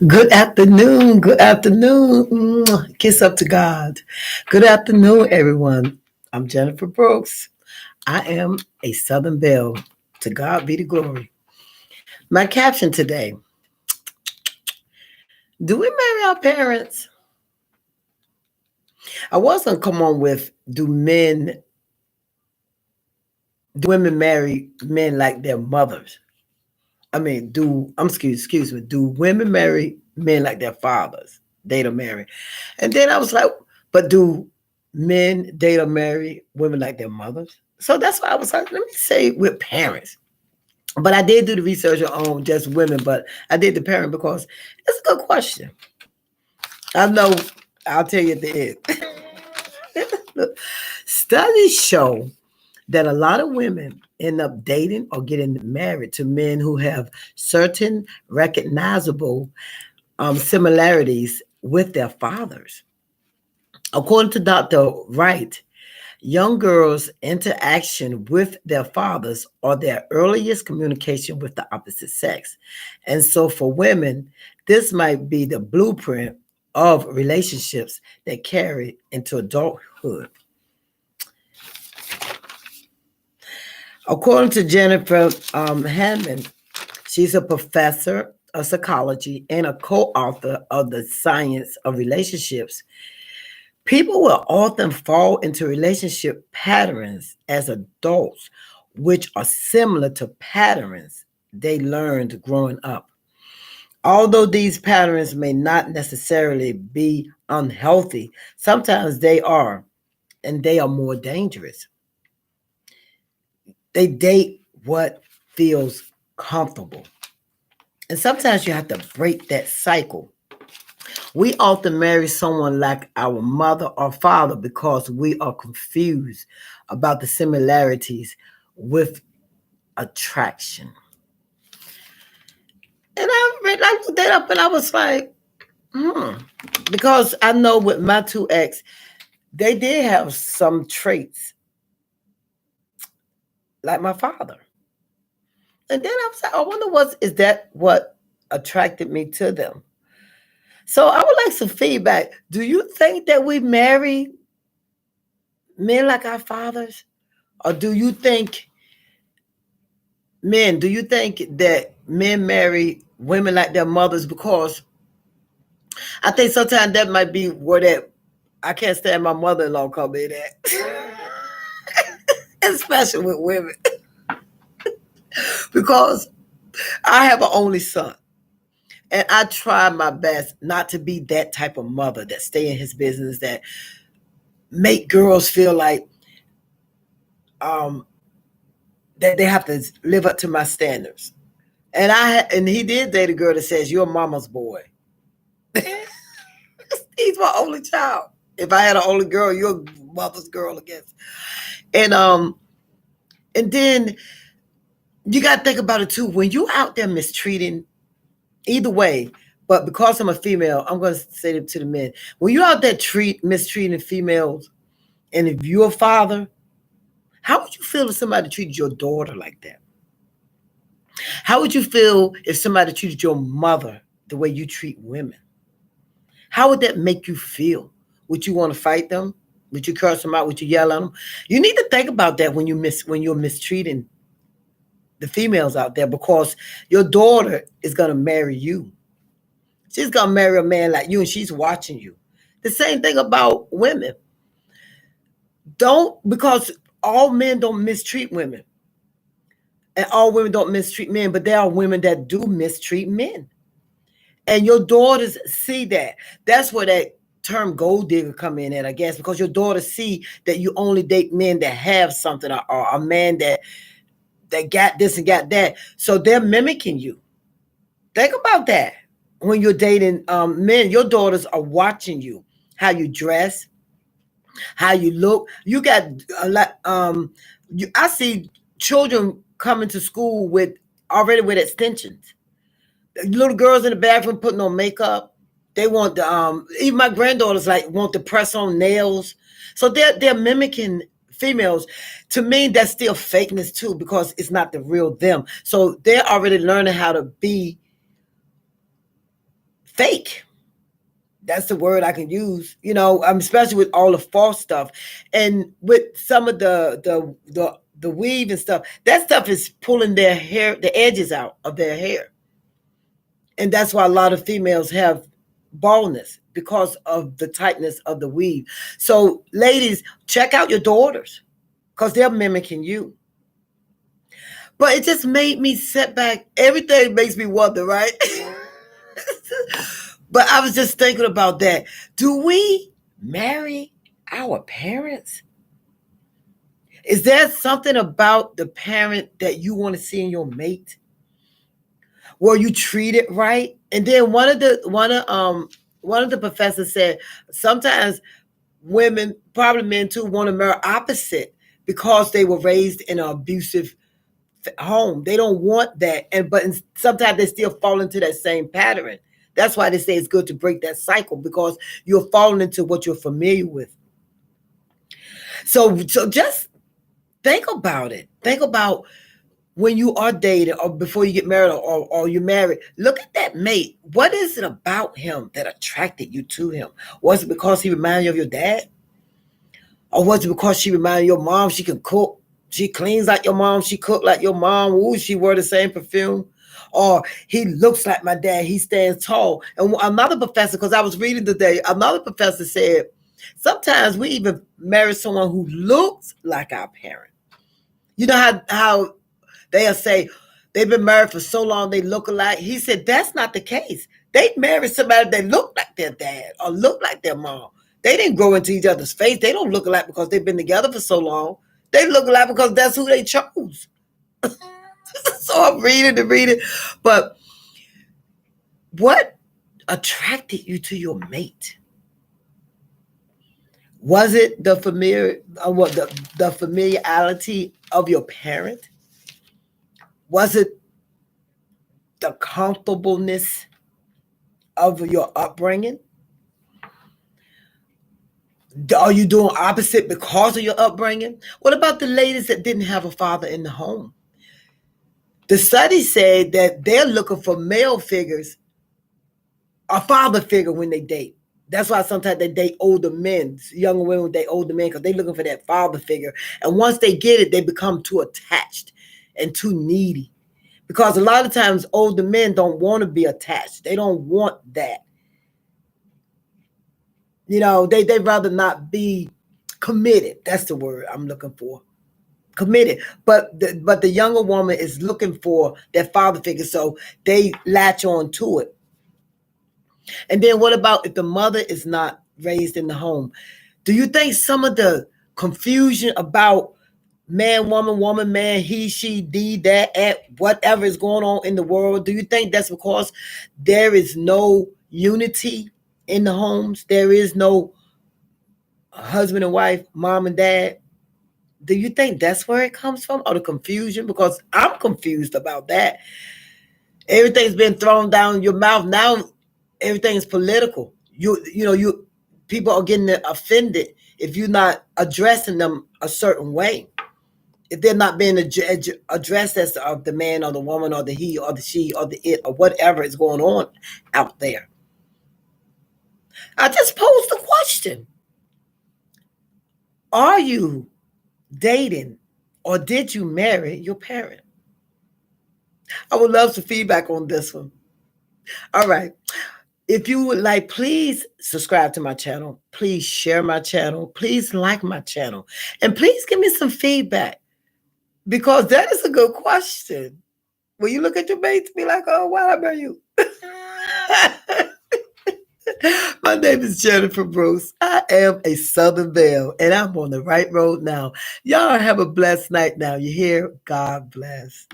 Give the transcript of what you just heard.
Good afternoon. Good afternoon. Kiss up to God. Good afternoon, everyone. I'm Jennifer Brooks. I am a Southern Belle. To God be the glory. My caption today: do we marry our parents? I was going to come on with do women marry men like their mothers? I mean, excuse me, do women marry men like their fathers? Date or marry? And then I was like, but do men date or marry women like their mothers? So that's why I was like, let me say with parents. But I did do the research on just women, but I did the parent because it's a good question. I know I'll tell you at the end. Studies show that a lot of women end up dating or getting married to men who have certain recognizable similarities with their fathers. According to Dr. Wright, young girls' interaction with their fathers are their earliest communication with the opposite sex. And so for women, this might be the blueprint of relationships that carry into adulthood. According to Jennifer Hammond, she's a professor of psychology and a co author of The Science of Relationships. People will often fall into relationship patterns as adults, which are similar to patterns they learned growing up. Although these patterns may not necessarily be unhealthy, sometimes they are, and they are more dangerous. They date what feels comfortable. And sometimes you have to break that cycle. We often marry someone like our mother or father because we are confused about the similarities with attraction. And I looked that up and I was like, because I know with my two ex, they did have some traits like my father. And then I was like, I wonder is that what attracted me to them? So I would like some feedback. Do you think that we marry men like our fathers? Or do you think that men marry women like their mothers? Because I think sometimes that might be where that I can't stand my mother-in-law call me that. Especially with women. Because I have an only son. And I try my best not to be that type of mother that stay in his business, that make girls feel like um, that they have to live up to my standards. And he did date a girl that says you're mama's boy. He's my only child. If I had an only girl, you're mother's girl, I guess. And and then you gotta think about it too. When you out there mistreating, either way, but because I'm a female, I'm gonna say it to the men. When you out there mistreating females, and if you're a father, how would you feel if somebody treated your daughter like that? How would you feel if somebody treated your mother the way you treat women? How would that make you feel? Would you want to fight them? Would you curse them out? Would you yell at them? You need to think about that when you're mistreating the females out there, because your daughter is gonna marry you. She's gonna marry a man like you, and she's watching you. The same thing about women. Don't Because all men don't mistreat women, and all women don't mistreat men, but there are women that do mistreat men. And your daughters see that. That's where that term gold digger come in at, I guess, because your daughters see that you only date men that have something, or a man that got this and got that. So they're mimicking you. Think about that. When you're dating men, your daughters are watching you, how you dress, how you look. You got a lot. I see children coming to school already with extensions. Little girls in the bathroom putting on makeup. They want the even my granddaughters like want to press on nails. So they're mimicking females. To me, that's still fakeness too, because it's not the real them. So they're already learning how to be fake. That's the word I can use, especially with all the false stuff, and with some of the weave and stuff. That stuff is pulling their hair, the edges out of their hair, and that's why a lot of females have baldness because of the tightness of the weave. So, ladies, check out your daughters because they're mimicking you. But it just made me sit back. Everything makes me wonder, right? But I was just thinking about that. Do we marry our parents? Is there something about the parent that you want to see in your mate? Were you treated right? And then one of the professors said sometimes women, probably men too, want to marry opposite because they were raised in an abusive home. They don't want that, but sometimes they still fall into that same pattern. That's why they say it's good to break that cycle, because you're falling into what you're familiar with. So just think about it. Think about when you are dating or before you get married or you're married. Look at that mate. What is it about him that attracted you to him? Was it because he reminded you of your dad? Or was it because she reminded you of your mom? She can cook. She cleans like your mom. She cook like your mom. Ooh, she wear the same perfume. Or he looks like my dad. He stands tall. And another professor, because I was reading today, another professor said, sometimes we even marry someone who looks like our parent. You know how they'll say they've been married for so long they look alike? He said that's not the case. They married somebody that looked like their dad or looked like their mom. They didn't grow into each other's face. They don't look alike because they've been together for so long. They look alike because that's who they chose. So I'm reading. But what attracted you to your mate? Was it the familiarity of your parent? Was it the comfortableness of your upbringing? Are you doing opposite because of your upbringing? What about the ladies that didn't have a father in the home? The study said that they're looking for male figures, a father figure when they date. That's why sometimes they date older men, younger women date older men, because they're looking for that father figure. And once they get it, they become too attached and too needy. Because a lot of times older men don't want to be attached. They don't want that. They'd rather not be committed. That's the word I'm looking for. Committed. But the younger woman is looking for that father figure, so they latch on to it. And then what about if the mother is not raised in the home? Do you think some of the confusion about man, woman, man, he, she, thee, that, at, whatever is going on in the world, do you think that's because there is no unity in the homes? There is no husband and wife, mom and dad? Do you think that's where it comes from, or the confusion? Because I'm confused about that. Everything's been thrown down your mouth. Now everything's political. People are getting offended if you're not addressing them a certain way. If they're not being addressed as of the man or the woman or the he or the she or the it or whatever is going on out there. I just posed the question. Are you dating or did you marry your parent? I would love some feedback on this one. All right. If you would like, please subscribe to my channel. Please share my channel. Please like my channel. And please give me some feedback, because that is a good question. When you look at your mate, be like, oh, why I marry you? My name is Jennifer Bruce. I am a Southern Belle, and I'm on the right road now. Y'all have a blessed night now. You hear? God bless.